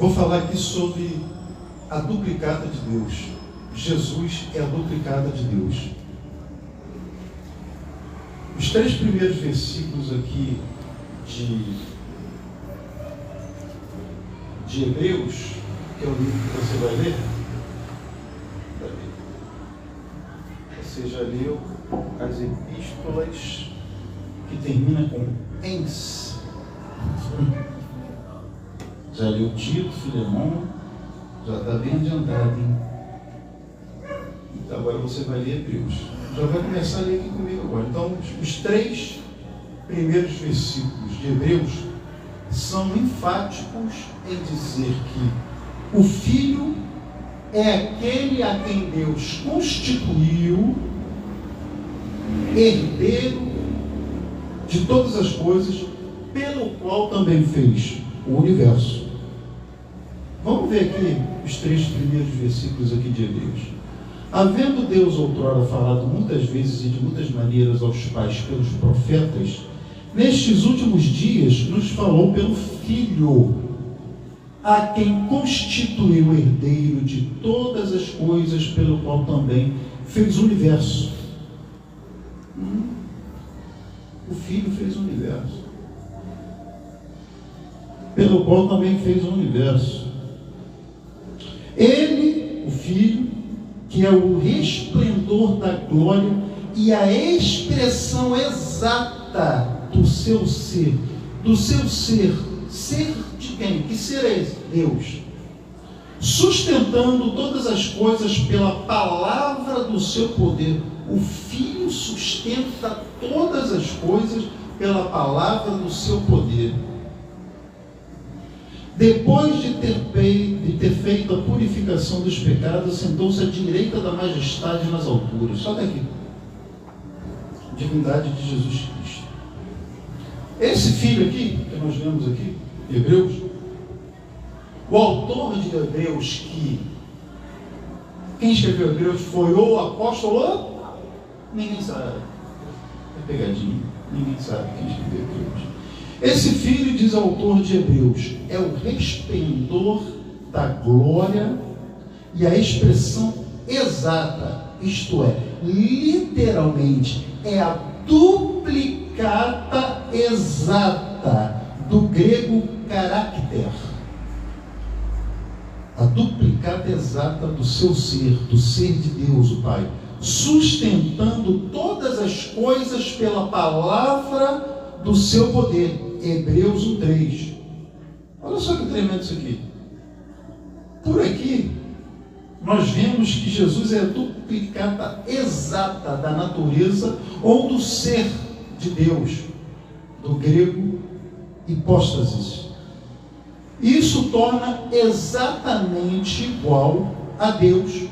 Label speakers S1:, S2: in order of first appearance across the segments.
S1: Vou falar aqui sobre a duplicata de Deus. Jesus é a duplicata de Deus. Os 3 primeiros versículos aqui de Hebreus, que é o livro que você vai ler. Você já leu as epístolas que termina com ens. Já leu Tito, Filemão, já está bem adiantado, hein? Então agora você vai ler Hebreus. Já vai começar a ler aqui comigo agora. Então, os 3 primeiros versículos de Hebreus são enfáticos em dizer que o Filho é aquele a quem Deus constituiu herdeiro de todas as coisas, pelo qual também fez o universo. Vamos ver aqui os 3 primeiros versículos aqui de Hebreus. Havendo Deus outrora falado muitas vezes e de muitas maneiras aos pais pelos profetas, nestes últimos dias nos falou pelo Filho, a quem constituiu herdeiro de todas as coisas, pelo qual também fez o universo. O Filho fez o universo. Pelo qual também fez o universo. Ele, o Filho, que é o resplendor da glória e a expressão exata do seu ser. Do seu ser. Ser de quem? Que ser é esse? Deus. Sustentando todas as coisas pela palavra do seu poder. O Filho sustenta todas as coisas pela palavra do seu poder. Depois de ter feito a purificação dos pecados, sentou-se à direita da majestade nas alturas. Só daqui. Divindade de Jesus Cristo. Esse Filho aqui, que nós lemos aqui, Hebreus, o autor de Hebreus, quem escreveu Hebreus foi o apóstolo, ninguém sabe. É pegadinha, ninguém sabe quem escreveu Hebreus. Esse Filho, diz o autor de Hebreus, é o resplendor da glória e a expressão exata, isto é, literalmente, é a duplicata exata do grego caracter. A duplicata exata do seu ser, do ser de Deus, o Pai, sustentando todas as coisas pela palavra do seu poder. Hebreus 1:3. Olha só que tremendo isso aqui. Por aqui, nós vemos que Jesus é a duplicata exata da natureza ou do ser de Deus, do grego hipóstasis. Isso torna exatamente igual a Deus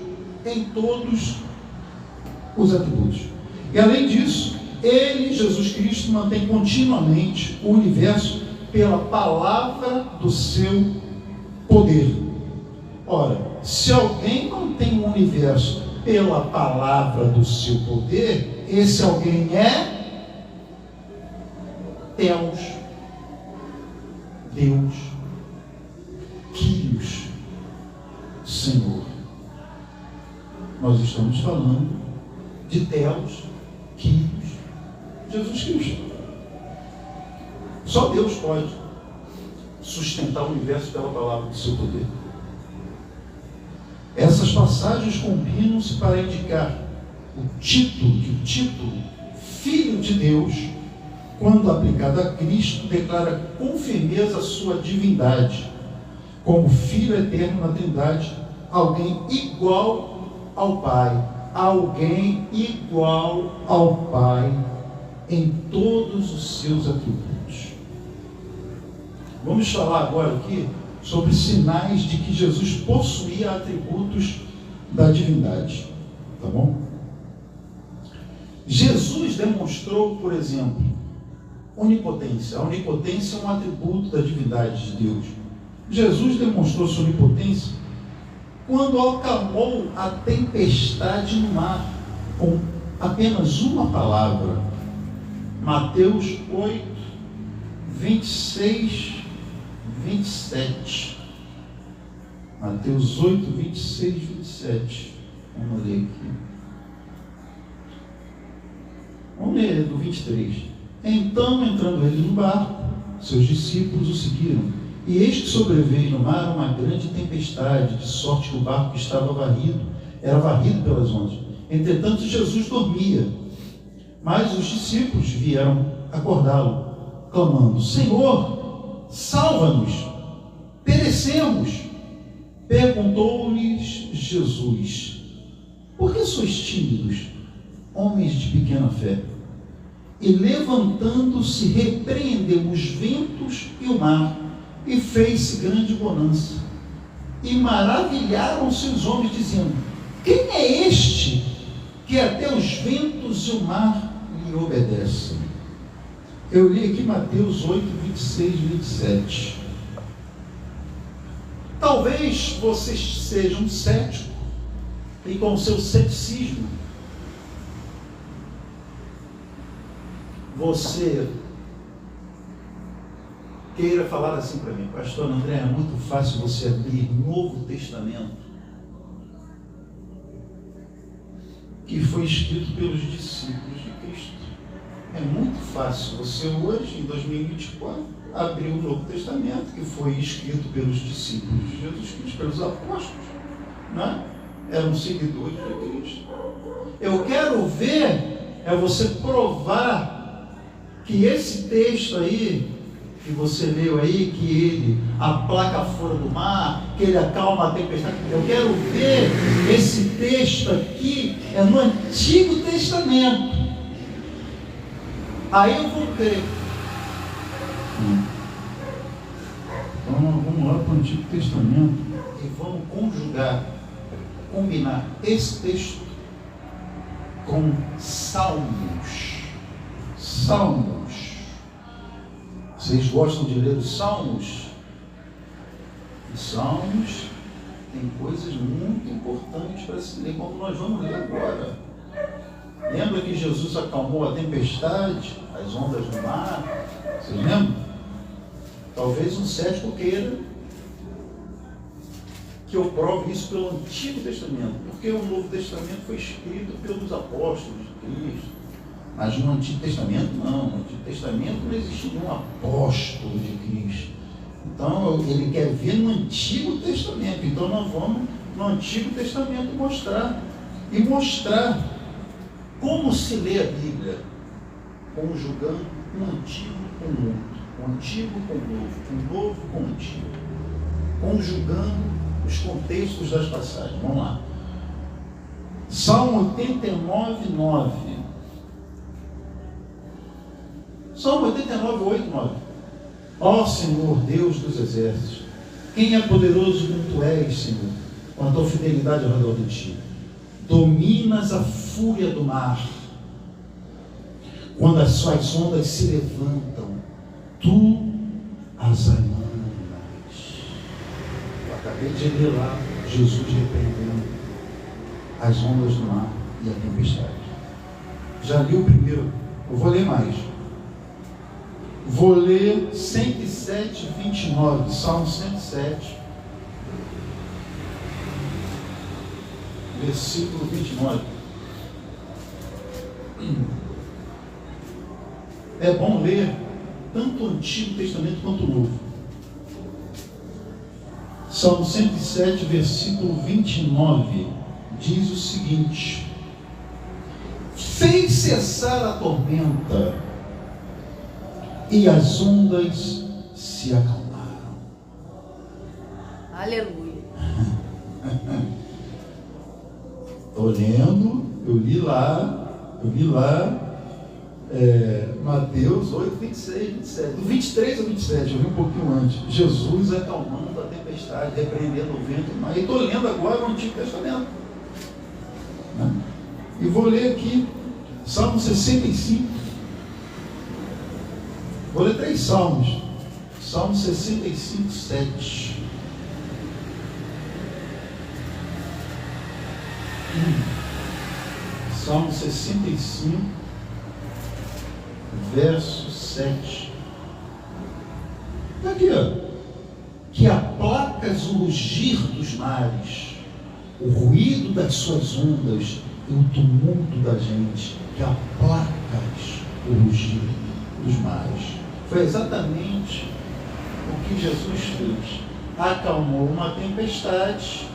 S1: em todos os atributos. E além disso, ele, Jesus Cristo, mantém continuamente o universo pela palavra do seu poder. Ora, se alguém mantém o universo pela palavra do seu poder, esse alguém é Deus, Kyrios, Senhor. Nós estamos falando de Deus, Kyrios, Jesus Cristo. Só Deus pode sustentar o universo pela palavra do seu poder. Essas passagens combinam-se para indicar o título Filho de Deus, quando aplicado a Cristo, declara com firmeza a sua divindade, como Filho eterno na Trindade, alguém igual ao Pai, em todos os seus atributos. Vamos falar agora aqui sobre sinais de que Jesus possuía atributos da divindade, tá bom? Jesus demonstrou, por exemplo, onipotência. A onipotência é um atributo da divindade de Deus. Jesus demonstrou sua onipotência quando acalmou a tempestade no mar com apenas uma palavra. Mateus 8, 26, 27. Mateus 8, 26, 27. Vamos ler aqui. Vamos ler do 23. Então, entrando ele no barco, seus discípulos o seguiram. E eis que sobreveio no mar uma grande tempestade, de sorte que o barco estava era varrido pelas ondas. Entretanto, Jesus dormia. Mas os discípulos vieram acordá-lo, clamando: Senhor, salva-nos, perecemos. Perguntou-lhes Jesus: por que sois tímidos, homens de pequena fé? E levantando-se, repreendeu os ventos e o mar, e fez-se grande bonança. E maravilharam-se os homens, dizendo: quem é este que até os ventos e o mar lhe obedecem? Eu li aqui Mateus 8, 26 e 27. Talvez você seja um cético e com o seu ceticismo você queira falar assim para mim: pastor André, é muito fácil você abrir Novo Testamento, que foi escrito pelos discípulos de Cristo. É muito fácil você hoje, em 2024, abrir o Novo Testamento, que foi escrito pelos discípulos de Jesus Cristo, pelos apóstolos, né? Eram seguidores de Cristo. Eu quero ver você provar que esse texto aí, que você leu aí, que ele aplaca a fúria do mar, que ele acalma a tempestade. Eu quero ver esse texto aqui, é no Antigo Testamento. Aí eu vou crer. Então vamos lá para o Antigo Testamento e vamos combinar esse texto com Salmos. Salmos. Vocês gostam de ler os Salmos? Os Salmos tem coisas muito importantes para se ler, como nós vamos ler agora. Lembra que Jesus acalmou a tempestade, as ondas do mar? Vocês lembram? Talvez um cético queira que eu prove isso pelo Antigo Testamento, porque o Novo Testamento foi escrito pelos apóstolos de Cristo. Mas no Antigo Testamento não. No Antigo Testamento não existia um apóstolo de Cristo. Então ele quer ver no Antigo Testamento. Então nós vamos no Antigo Testamento mostrar como se lê a Bíblia, conjugando um antigo com o outro, o antigo com o novo com o antigo, conjugando os contextos das passagens. Vamos lá. Salmo 89, 9. Salmo 89, 8, 9. Ó Senhor, Deus dos exércitos, quem é poderoso como tu és, Senhor, com a tua fidelidade ao redor de ti. Dominas a fúria do mar, quando as suas ondas se levantam, tu as amanas. Eu acabei de ler lá, Jesus repreendendo as ondas do mar e a tempestade. Já li o primeiro, eu vou ler mais. Vou ler 107, 29, Salmo 107. Versículo 29. É bom ler tanto o Antigo Testamento quanto o Novo. Salmo 107, versículo 29, diz o seguinte: fez cessar a tormenta e as ondas se acalmaram.
S2: Aleluia.
S1: Estou lendo, eu li lá, Mateus 8, 26, 27. Do 23 ao 27, eu vi um pouquinho antes. Jesus acalmando a tempestade, repreendendo o vento. Aí estou lendo agora o Antigo Testamento. Né? E vou ler aqui, Salmo 65. Vou ler 3 salmos. Salmo 65, 7. Salmo 65, verso 7. Está aqui, ó. Que aplaca ouvirás o rugir dos mares, o ruído das suas ondas e o tumulto da gente, que aplacas o rugir dos mares. Foi exatamente o que Jesus fez. Acalmou uma tempestade,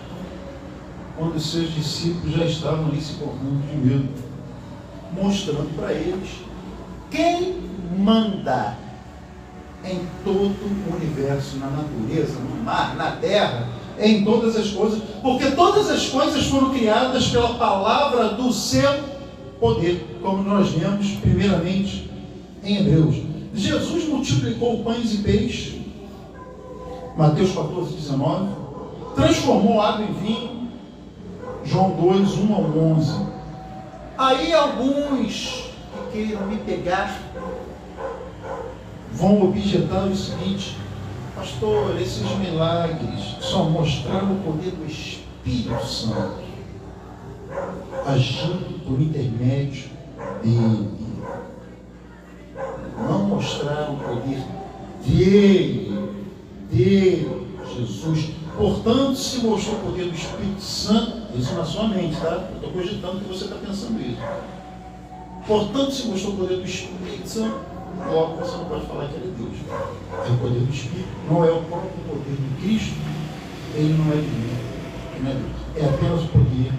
S1: quando os seus discípulos já estavam ali se correndo de medo, mostrando para eles quem manda em todo o universo, na natureza, no mar, na terra, em todas as coisas, porque todas as coisas foram criadas pela palavra do seu poder, como nós vemos primeiramente em Hebreus. Jesus multiplicou pães e peixes, Mateus 14, 19, transformou água em vinho, João 2, 1 ao 11. Aí alguns que queiram me pegar vão objetar o seguinte: pastor, esses milagres só mostraram o poder do Espírito Santo agindo por intermédio dele, não mostraram o poder dele, Jesus. Portanto, se mostrou o poder do Espírito Santo, isso na sua mente, tá? Eu estou cogitando que você está pensando isso. Portanto, se mostrou o poder do Espírito Santo, logo você não pode falar que ele é Deus. É o poder do Espírito, não é o próprio poder de Cristo, ele não é divino, ele não é Deus. É apenas o poder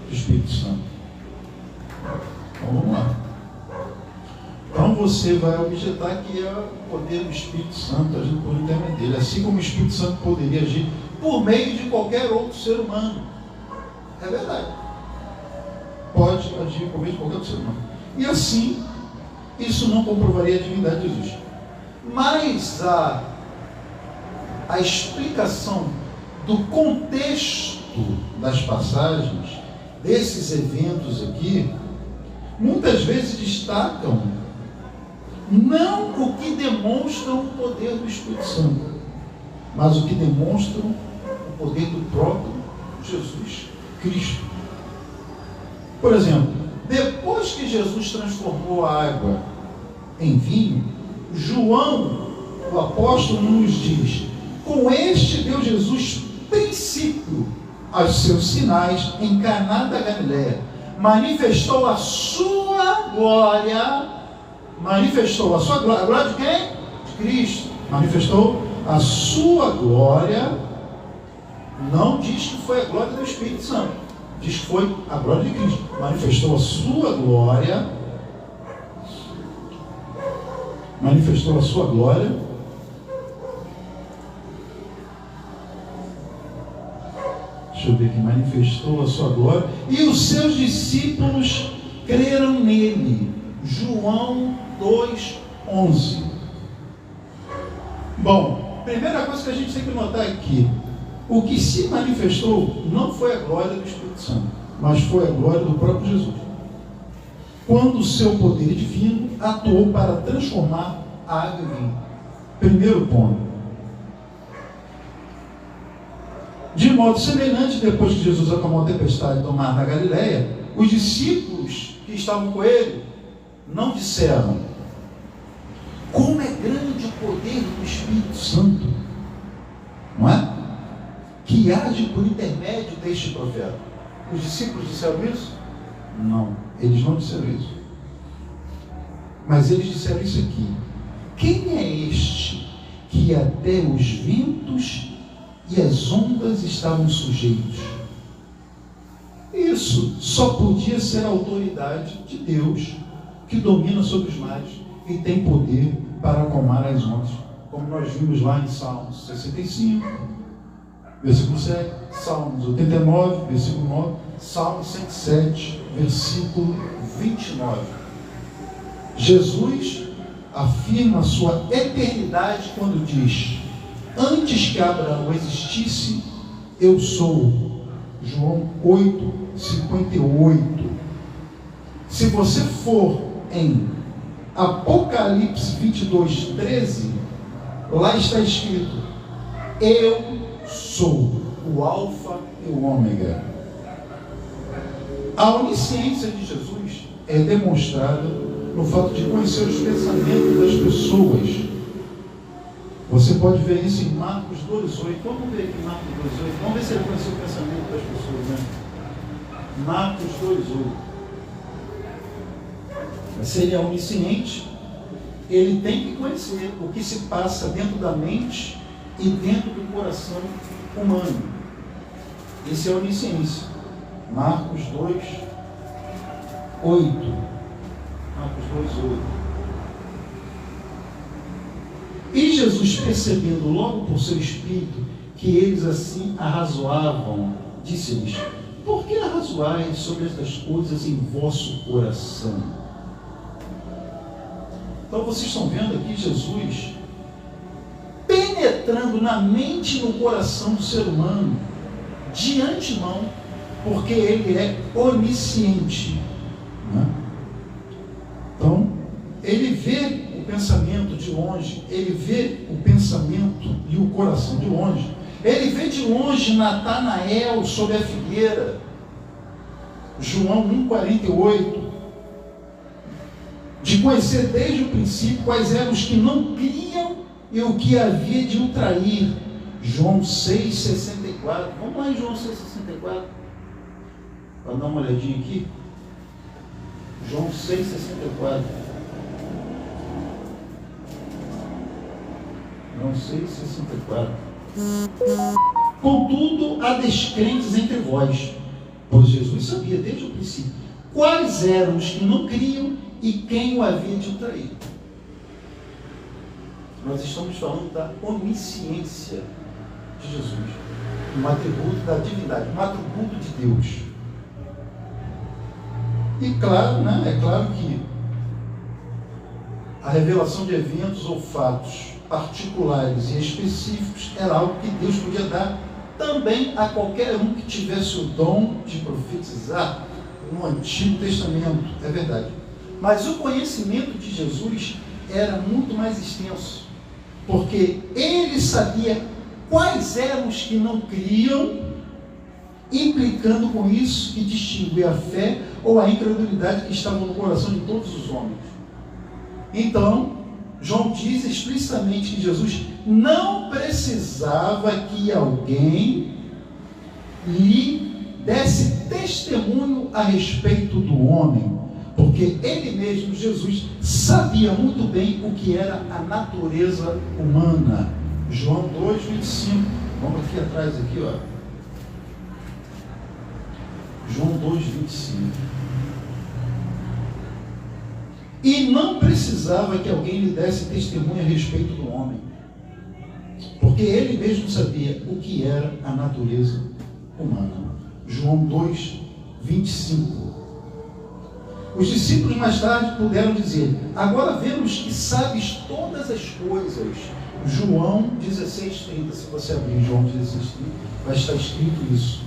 S1: do Espírito Santo. Então vamos lá. Então você vai objetar que é o poder do Espírito Santo agindo por intermédio dele, assim como o Espírito Santo poderia agir por meio de qualquer outro ser humano. É verdade. Pode agir por meio de qualquer outro ser humano. E assim, isso não comprovaria a divindade de Jesus. Mas a explicação do contexto das passagens, desses eventos aqui, muitas vezes destacam não o que demonstram o poder do Espírito Santo, mas o que demonstram o poder do próprio Jesus Cristo. Por exemplo, depois que Jesus transformou a água em vinho, João, o apóstolo, nos diz: com este deu Jesus princípio aos seus sinais em Caná da Galileia, manifestou a sua glória. Manifestou a sua glória. A glória de quem? De Cristo. Manifestou a sua glória. Não diz que foi a glória do Espírito Santo, diz que foi a glória de Cristo. Manifestou a sua glória. Manifestou a sua glória. Deixa eu ver aqui. Manifestou a sua glória. E os seus discípulos creram nele. João 2:11. Bom, primeira coisa que a gente tem que notar aqui: o que se manifestou não foi a glória do Espírito Santo, mas foi a glória do próprio Jesus, quando o seu poder divino atuou para transformar a água em vinho. Primeiro ponto. De modo semelhante, depois que Jesus acalmou a tempestade do mar da Galileia, os discípulos que estavam com ele não disseram: como é grande o poder do Espírito Santo, não é? Que age por intermédio deste profeta. Os discípulos disseram isso? Não, eles não disseram isso. Mas eles disseram isso aqui: quem é este que até os ventos e as ondas estavam sujeitos? Isso só podia ser a autoridade de Deus, que domina sobre os mares e tem poder para acalmar as ondas, como nós vimos lá em Salmos 65, versículo 7, Salmos 89, versículo 9, Salmos 107, versículo 29. Jesus afirma a sua eternidade quando diz: antes que Abraão existisse, eu sou. João 8:58. Se você for em Apocalipse 22:13, lá está escrito: eu sou o Alfa e o Ômega. A onisciência de Jesus é demonstrada no fato de conhecer os pensamentos das pessoas. Você pode ver isso em Marcos 2:8. Vamos ver aqui Marcos 2:8. Vamos ver se ele conheceu o pensamento das pessoas, né? Marcos 2:8. Se ele é onisciente, ele tem que conhecer o que se passa dentro da mente e dentro do coração humano. Esse é a onisciência. Marcos 2:8. Marcos 2:8. E Jesus, percebendo logo por seu espírito que eles assim arrazoavam, disse-lhes: por que arrazoais sobre estas coisas em vosso coração? Então vocês estão vendo aqui Jesus penetrando na mente e no coração do ser humano de antemão, porque ele é onisciente, né? Então ele vê o pensamento de longe, ele vê o pensamento e o coração de longe. Ele vê de longe Natanael sob a figueira, João 1:48, de conhecer desde o princípio quais eram os que não criam e o que havia de o trair, João 6:64. Vamos lá em João 6:64, para dar uma olhadinha aqui. João 6:64. João 6:64. Contudo, há descrentes entre vós, pois Jesus sabia desde o princípio quais eram os que não criam e quem o havia de trair. Nós estamos falando da onisciência de Jesus, um atributo da divindade, um atributo de Deus. E claro, né, é claro que a revelação de eventos ou fatos particulares e específicos era algo que Deus podia dar também a qualquer um que tivesse o dom de profetizar no Antigo Testamento, é verdade. Mas o conhecimento de Jesus era muito mais extenso, porque ele sabia quais eram os que não criam, implicando com isso que distingue a fé ou a incredulidade que estava no coração de todos os homens. Então, João diz explicitamente que Jesus não precisava que alguém lhe desse testemunho a respeito do homem, porque ele mesmo, Jesus, sabia muito bem o que era a natureza humana. João 2:25. Vamos aqui atrás, aqui, ó. João 2:25. E não precisava que alguém lhe desse testemunho a respeito do homem, porque ele mesmo sabia o que era a natureza humana. João 2:25. Os discípulos mais tarde puderam dizer: agora vemos que sabes todas as coisas. João 16:30. Se você abrir João 16:30, vai estar escrito isso.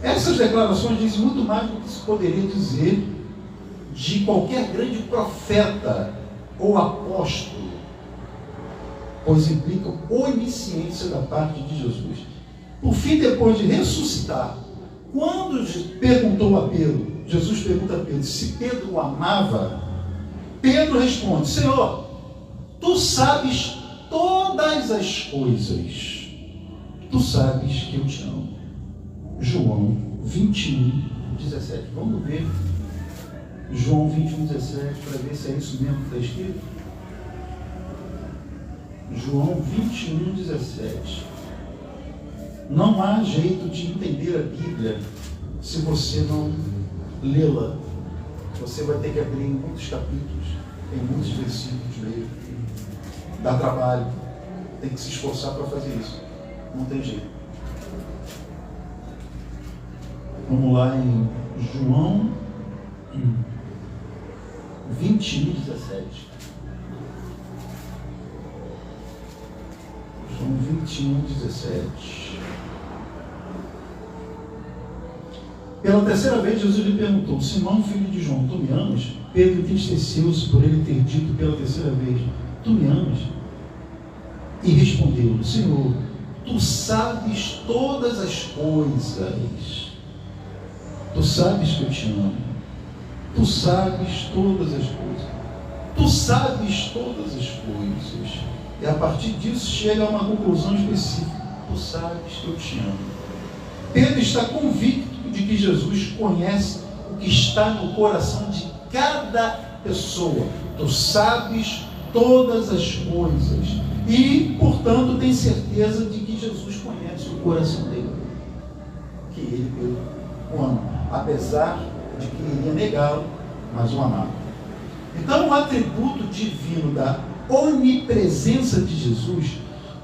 S1: Essas declarações dizem muito mais do que se poderia dizer de qualquer grande profeta ou apóstolo, pois implicam onisciência da parte de Jesus. Por fim, depois de ressuscitar, quando perguntou a Pedro, Jesus pergunta a Pedro se Pedro o amava, Pedro responde: Senhor, tu sabes todas as coisas, tu sabes que eu te amo. João 21:17. Vamos ver João 21:17 para ver se é isso mesmo que está escrito. João 21:17. Não há jeito de entender a Bíblia se você não lê-la. Você vai ter que abrir em muitos capítulos, em muitos versículos, ler. Dá trabalho, tem que se esforçar para fazer isso. Não tem jeito. Vamos lá em João 21:17. João 21:17. Pela terceira vez, Jesus lhe perguntou: Simão, filho de João, tu me amas? Pedro entristeceu-se por ele ter dito pela terceira vez: tu me amas? E respondeu: Senhor, tu sabes todas as coisas. Tu sabes que eu te amo. Tu sabes todas as coisas. Tu sabes todas as coisas. E a partir disso chega a uma conclusão específica. Tu sabes que eu te amo. Pedro está convicto de que Jesus conhece o que está no coração de cada pessoa. Tu sabes todas as coisas. E, portanto, tem certeza de que Jesus conhece o coração dele. Que ele, Pedro, o ama. Apesar de que iria negá-lo, mas o amava. Então, o atributo divino da onipresença de Jesus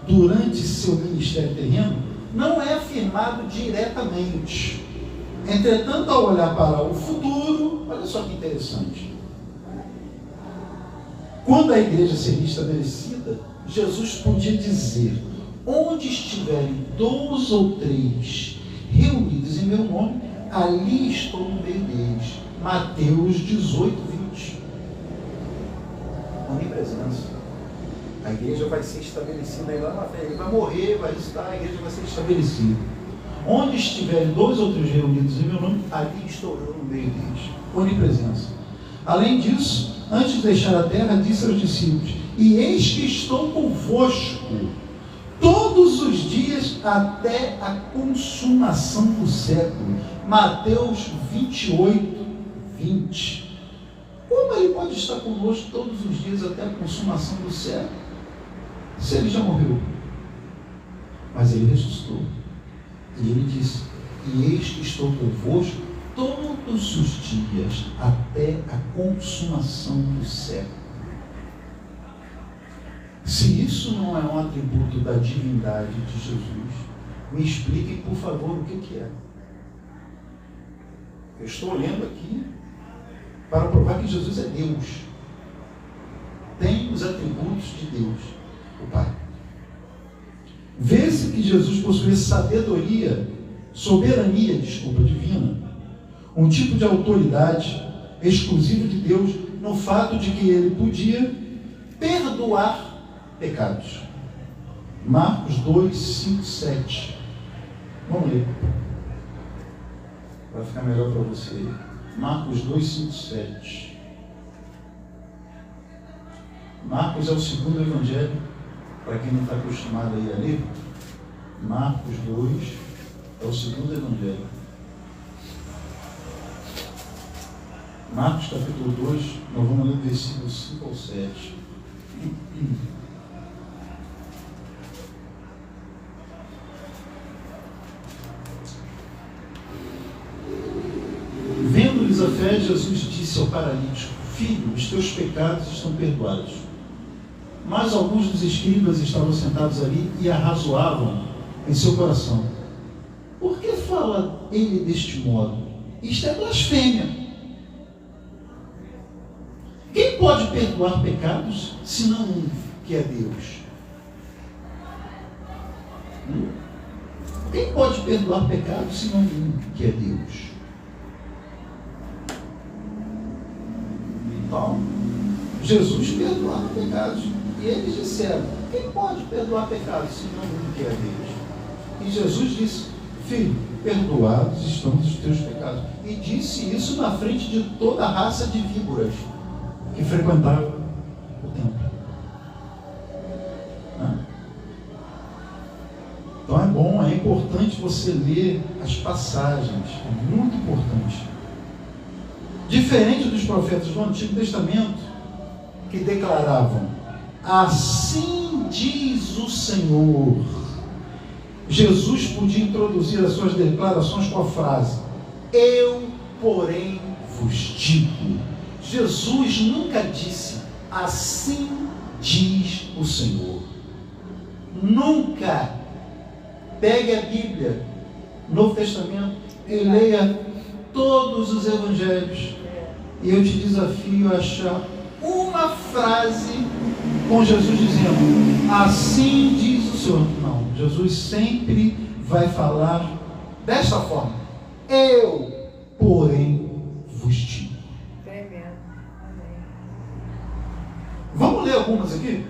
S1: durante seu ministério terreno não é afirmado diretamente. Entretanto, ao olhar para o futuro, olha só que interessante. Quando a igreja seria estabelecida, Jesus podia dizer: onde estiverem 2 ou 3 reunidos em meu nome, ali estou no meio deles. Mateus 18, 20. Onipresença. A igreja vai ser estabelecida aí lá na frente. Ele vai morrer, vai estar, a igreja vai ser estabelecida. Onde estiverem 2 ou 3 reunidos em meu nome, ali estou eu no meio deles. Onipresença. Além disso, antes de deixar a terra, disse aos discípulos: e eis que estou convosco todos os dias até a consumação do século. Mateus 28, 20. Como ele pode estar conosco todos os dias até a consumação do século? Se ele já morreu. Mas ele ressuscitou. E ele disse: e eis que estou convosco todos os dias até a consumação do século. Se isso não é um atributo da divindade de Jesus, me expliquem, por favor, o que é. Eu estou lendo aqui para provar que Jesus é Deus. Tem os atributos de Deus, o Pai. Vê-se que Jesus possuía soberania divina, um tipo de autoridade exclusivo de Deus, no fato de que ele podia perdoar pecados. Marcos 2, 5, 7. Vamos ler. Vai ficar melhor para você. Marcos 2, 5, 7. Marcos é o segundo evangelho, para quem não está acostumado aí a ler. Marcos 2 é o segundo evangelho. Marcos capítulo 2, nós vamos ler versículos 5 ao 7. Vendo-lhes a fé, Jesus disse ao paralítico: filho, os teus pecados estão perdoados. Mas alguns dos escribas estavam sentados ali e arrazoavam em seu coração: por que fala ele deste modo? Isto é blasfêmia. Quem pode perdoar pecados, senão um, que é Deus? Quem pode perdoar pecados, senão um, que é Deus? Então, Jesus perdoava pecados. E eles disseram: quem pode perdoar pecados, senão um, que é Deus? E Jesus disse: filho, perdoados estão os teus pecados. E disse isso na frente de toda a raça de víboras que frequentavam o templo. Então é bom, é importante você ler as passagens, é muito importante. Diferente dos profetas do Antigo Testamento, que declaravam: assim diz o Senhor. Jesus podia introduzir as suas declarações com a frase: eu, porém, vos digo. Jesus nunca disse: assim diz o Senhor. Nunca. Pegue a Bíblia, Novo Testamento, e leia todos os evangelhos. E eu te desafio a achar uma frase com Jesus dizendo: assim diz o Senhor. Não, Jesus sempre vai falar desta forma: eu, porém, vos digo. Vamos ler algumas aqui?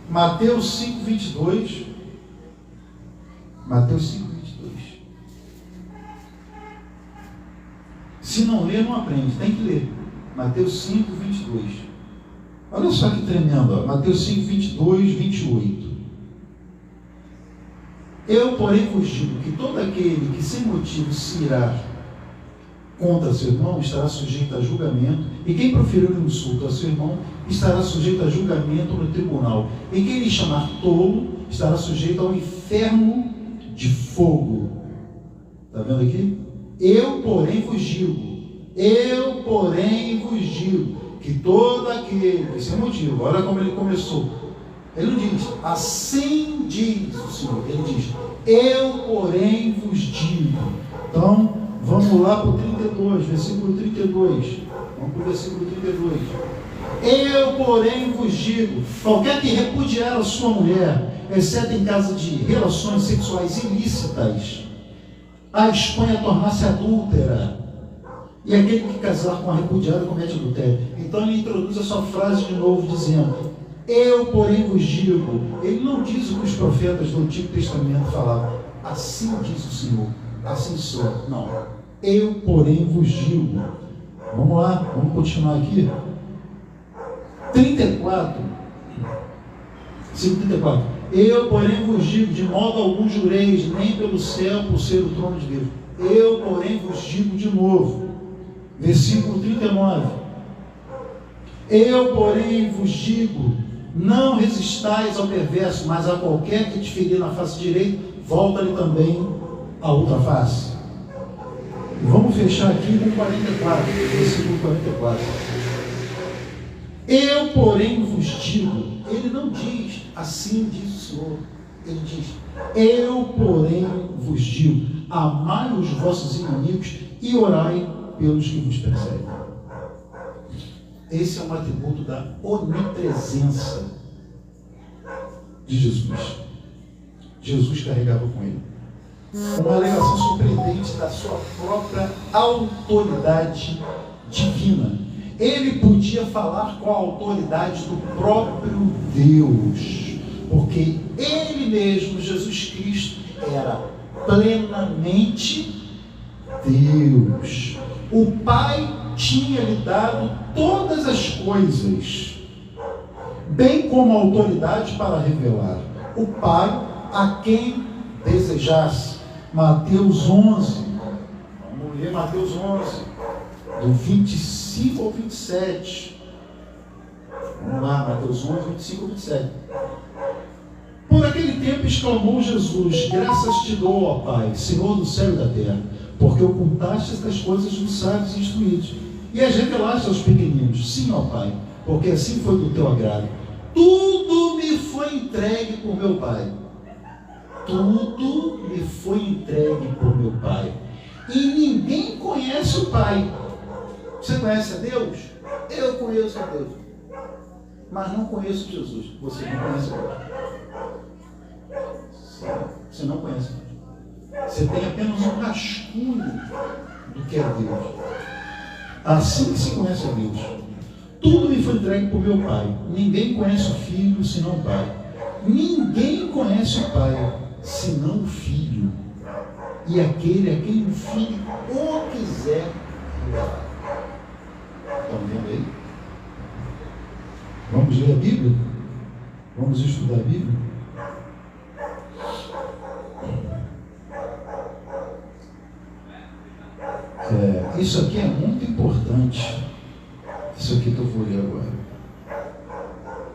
S1: Mateus 5, 22. Mateus 5, 22. Se não ler, não aprende. Tem que ler. Mateus 5, 22. Olha só que tremendo, ó. Mateus 5, 22, 28. Eu, porém, vos digo que todo aquele que sem motivo se irá contra seu irmão estará sujeito a julgamento, e quem proferir um insulto a seu irmão estará sujeito a julgamento no tribunal, e quem lhe chamar tolo estará sujeito ao inferno de fogo. Está vendo aqui? Eu, porém, vos digo, que todo aquele que sem motivo, olha como ele começou, ele não diz, assim diz o Senhor, ele diz, eu, porém, vos digo. Então, vamos lá para o 32, versículo 32. Vamos para o versículo 32. Eu, porém, vos digo, qualquer que repudiar a sua mulher, exceto em caso de relações sexuais ilícitas, a expõe a tornar-se adúltera. E aquele que casar com a repudiada comete adultério. Então ele introduz a sua frase de novo, dizendo, eu, porém, vos digo. Ele não diz o que os profetas do Antigo Testamento falavam. Assim diz o Senhor, assim sou. Não. Eu, porém, vos digo. Vamos lá, vamos continuar aqui. 34. Versículo 34. Eu, porém, vos digo, de modo algum jureis, nem pelo céu, por ser o trono de Deus. Eu, porém, vos digo de novo. Versículo 39. Eu, porém, vos digo, não resistais ao perverso, mas a qualquer que te ferir na face direita, volta-lhe também a outra face. E vamos fechar aqui com 44, versículo 44. Eu, porém, vos digo, ele não diz, assim diz o Senhor, ele diz, eu, porém, vos digo, amai os vossos inimigos e orai pelos que vos perseguem. Esse é um atributo da onipresença de Jesus. Jesus carregava com ele uma alegação surpreendente da sua própria autoridade divina. Ele podia falar com a autoridade do próprio Deus, porque ele mesmo, Jesus Cristo, era plenamente Deus. O Pai tinha lhe dado todas as coisas, bem como a autoridade para revelar. O Pai a quem desejasse. Mateus 11. Vamos ler Mateus 11, do 25 ao 27. Vamos lá, Mateus 11, 25 ao 27. Por aquele tempo exclamou Jesus, graças te dou, ó Pai, Senhor do céu e da terra, porque ocultaste estas coisas dos sábios e instruídos, e as revelaste aos pequeninos. Sim, ó Pai, porque assim foi do teu agrado. Tudo me foi entregue por meu Pai. Tudo me foi entregue por meu Pai. E ninguém conhece o Pai. Você conhece a Deus? Eu conheço a Deus. Mas não conheço Jesus. Você não conhece a Deus. Você não conhece a Deus. Você tem apenas um rascunho do que é Deus. Assim que se conhece a Deus. Tudo me foi entregue por meu Pai. Ninguém conhece o Filho senão o Pai. Ninguém conhece o Pai senão o Filho. E aquele a quem o Filho o quiser revelar. Estão vendo aí? Vamos ler a Bíblia? Vamos estudar a Bíblia? Isso aqui é muito importante. Isso aqui que eu vou ler agora.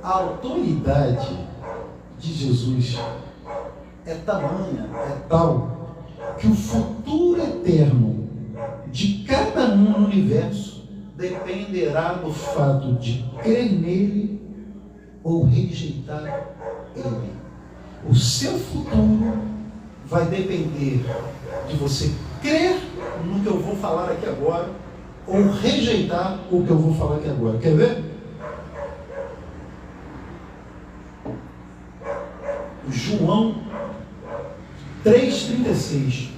S1: A autoridade de Jesus é tamanha, é tal, que o futuro eterno de cada um no universo dependerá do fato de crer nele ou rejeitar ele. O seu futuro vai depender de você crer no que eu vou falar aqui agora ou rejeitar o que eu vou falar aqui agora. Quer ver? João 3,36.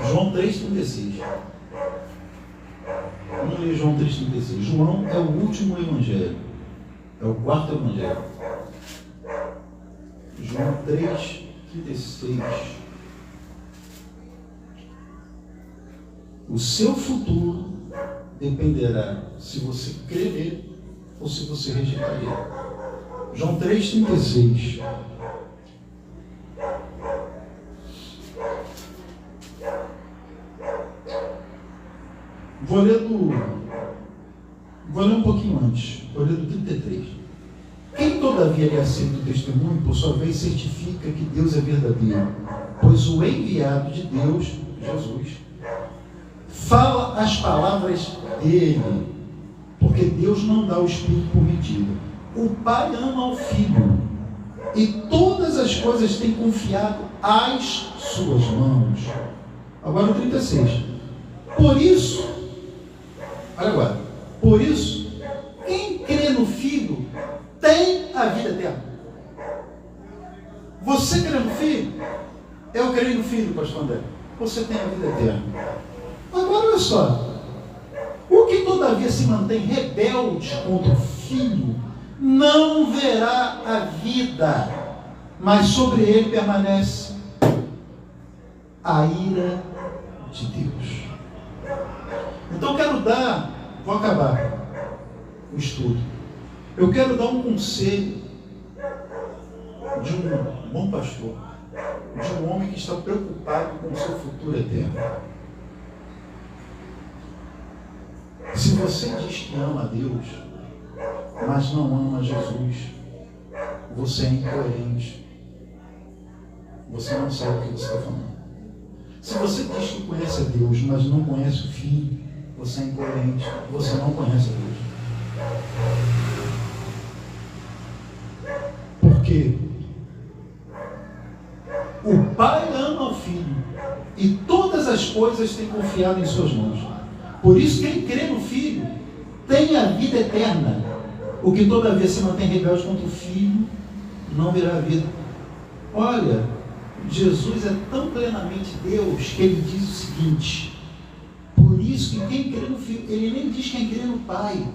S1: João 3,36. Vamos ler João 3,36. João é o último evangelho. É o quarto evangelho. João 3,36. O seu futuro dependerá se você crer nele ou se você rejeitaria. João 3,36. Vou ler um pouquinho antes. Vou ler do 33. Quem todavia lhe aceita o testemunho, por sua vez, certifica que Deus é verdadeiro, pois o enviado de Deus, Jesus, fala as palavras dele, porque Deus não dá o Espírito por medida. O Pai ama o Filho, e todas as coisas tem confiado às suas mãos. Agora o 36. Por isso, olha agora, por isso, quem crê no Filho tem a vida eterna. Você crê no Filho? Eu creio no Filho, pastor André. Você tem a vida eterna. Agora olha só. O que todavia se mantém rebelde contra o Filho, não verá a vida, mas sobre ele permanece a ira de Deus. Então eu quero vou acabar o estudo. Eu quero dar um conselho de um bom pastor, de um homem que está preocupado com o seu futuro eterno. Se você diz que ama a Deus, mas não ama Jesus, você é incoerente. Você não sabe o que você está falando. Se você diz que conhece a Deus, mas não conhece o Filho, você é incoerente. Você não conhece a Deus. Porque o Pai ama o Filho e todas as coisas têm confiado em suas mãos. Por isso, quem crê no Filho tem a vida eterna. O que todavia se mantém rebelde contra o Filho não verá a vida. Olha, Jesus é tão plenamente Deus que ele diz o seguinte: por isso que quem crê no Filho, ele nem diz quem crê no Pai,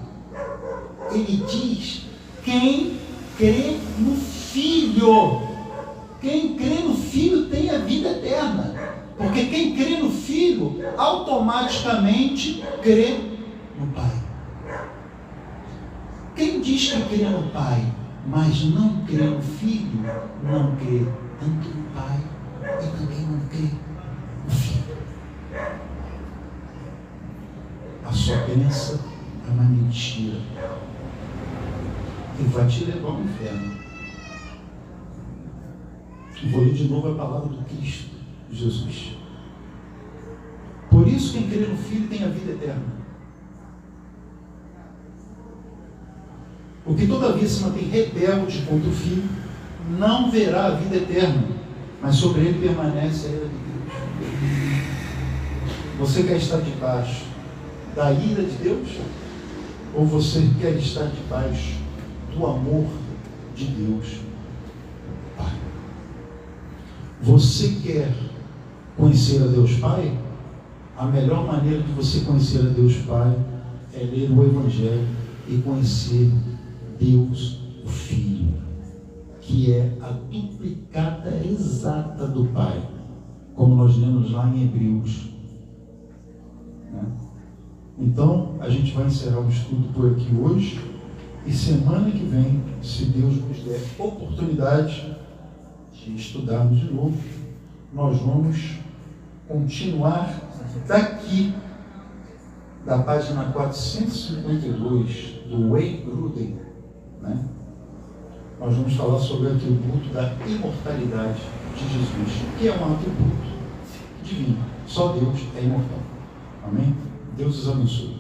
S1: ele diz quem crê no Filho. Quem crê no Filho tem a vida eterna, porque quem crê no Filho automaticamente crê no Pai. Quem diz que crê no Pai, mas não crê no Filho, não crê tanto no Pai e também não crê no Filho. A sua crença é uma mentira e vai te levar ao inferno. Vou ler de novo a palavra do Cristo, Jesus. Por isso, quem crê no Filho tem a vida eterna. O que todavia se mantém rebelde contra o Filho não verá a vida eterna, mas sobre ele permanece a ira de Deus. Você quer estar debaixo da ira de Deus? Ou você quer estar debaixo do amor de Deus? Pai. Você quer conhecer a Deus Pai? A melhor maneira de você conhecer a Deus Pai é ler o Evangelho e conhecer Deus, o Filho, que é a duplicata exata do Pai, como nós lemos lá em Hebreus. Então, a gente vai encerrar o estudo por aqui hoje, e semana que vem, se Deus nos der oportunidade de estudarmos de novo, nós vamos continuar daqui, da página 452 do Wayne Grudem, Nós vamos falar sobre o atributo da imortalidade de Jesus, que é um atributo divino. Só Deus é imortal. Amém? Deus os abençoe.